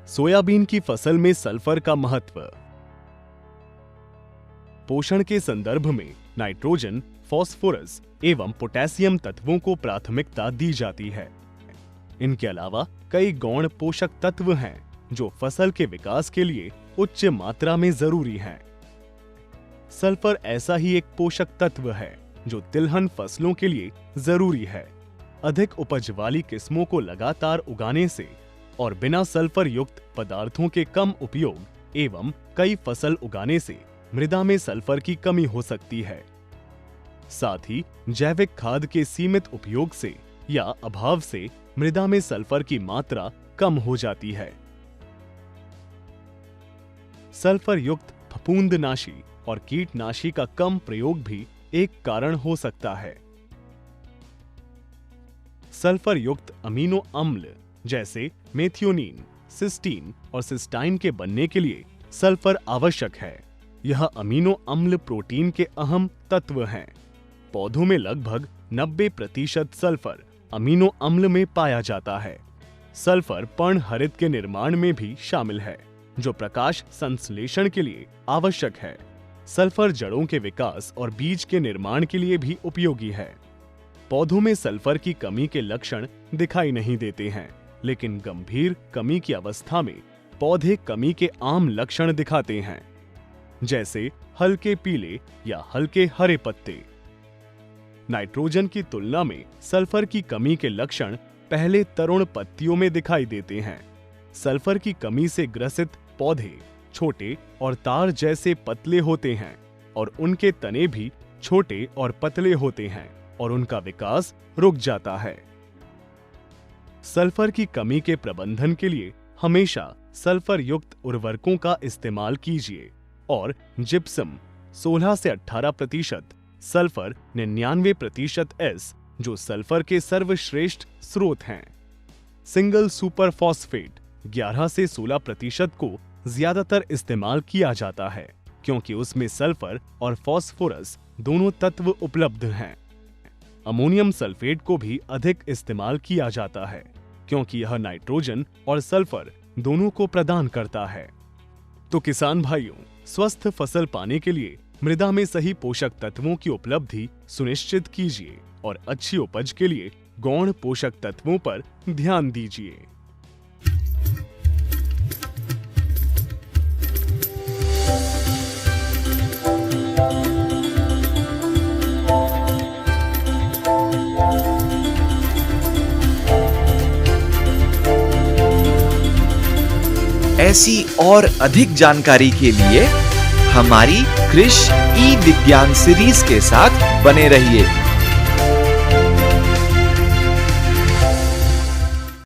Soybean की फसल में सल्फर का महत्व। पोषण के संदर्भ में नाइट्रोजन, फास्फोरस एवं पोटेशियम तत्वों को प्राथमिकता दी जाती है। इनके अलावा कई गौण पोषक तत्व हैं जो फसल के विकास के लिए उच्च मात्रा में जरूरी हैं। सल्फर ऐसा ही एक पोषक तत्व है जो तिलहन फसलों के लिए जरूरी है। अधिक उपज वाली किस्मों को लगातार उगाने से और बिना सल्फर युक्त पदार्थों के कम उपयोग एवं कई फसल उगाने से मृदा में सल्फर की कमी हो सकती है। साथ ही जैविक खाद के सीमित उपयोग से या अभाव से मृदा में सल्फर की मात्रा कम हो जाती है। सल्फर युक्त फफूंदनाशी और कीटनाशी का कम प्रयोग भी एक कारण हो सकता है। सल्फर युक्त अमीनो अम्ल जैसे मेथियोनीन, सिस्टीन और सिस्टाइन के बनने के लिए सल्फर आवश्यक है। यह अमीनो अम्ल प्रोटीन के अहम तत्व हैं। पौधों में लगभग 90% सल्फर अमीनो अम्ल में पाया जाता है। सल्फर पर्णहरित के निर्माण में भी शामिल है, जो प्रकाश संश्लेषण के लिए आवश्यक है। सल्फर जड़ों के विकास और बीज के निर्माण के लिए भी उपयोगी है। पौधों में सल्फर की कमी के लक्षण दिखाई नहीं देते हैं, लेकिन गंभीर कमी की अवस्था में पौधे कमी के आम लक्षण दिखाते हैं, जैसे हल्के पीले या हल्के हरे पत्ते। नाइट्रोजन की तुलना में सल्फर की कमी के लक्षण पहले तरुण पत्तियों में दिखाई देते हैं। सल्फर की कमी से ग्रसित पौधे छोटे और तार जैसे पतले होते हैं और उनके तने भी छोटे और पतले होते हैं और उनका विकास रुक जाता है। सल्फर की कमी के प्रबंधन के लिए हमेशा सल्फर युक्त उर्वरकों का इस्तेमाल कीजिए और जिप्सम 16 से 18%, सल्फर 99% एस, जो सल्फर के सर्वश्रेष्ठ स्रोत हैं। सिंगल सुपर फॉस्फेट 11 से 16% को ज्यादातर इस्तेमाल किया जाता है, क्योंकि उसमें सल्फर और फास्फोरस दोनों तत्व उपलब्ध हैं। अमोनियम सल्फेट को भी अधिक इस्तेमाल किया जाता है, क्योंकि यह नाइट्रोजन और सल्फर दोनों को प्रदान करता है। तो किसान भाइयों, स्वस्थ फसल पाने के लिए मृदा में सही पोषक तत्वों की उपलब्धि सुनिश्चित कीजिए और अच्छी उपज के लिए गौण पोषक तत्वों पर ध्यान दीजिए। ऐसी और अधिक जानकारी के लिए हमारी कृषि ई विज्ञान सीरीज के साथ बने रहिए।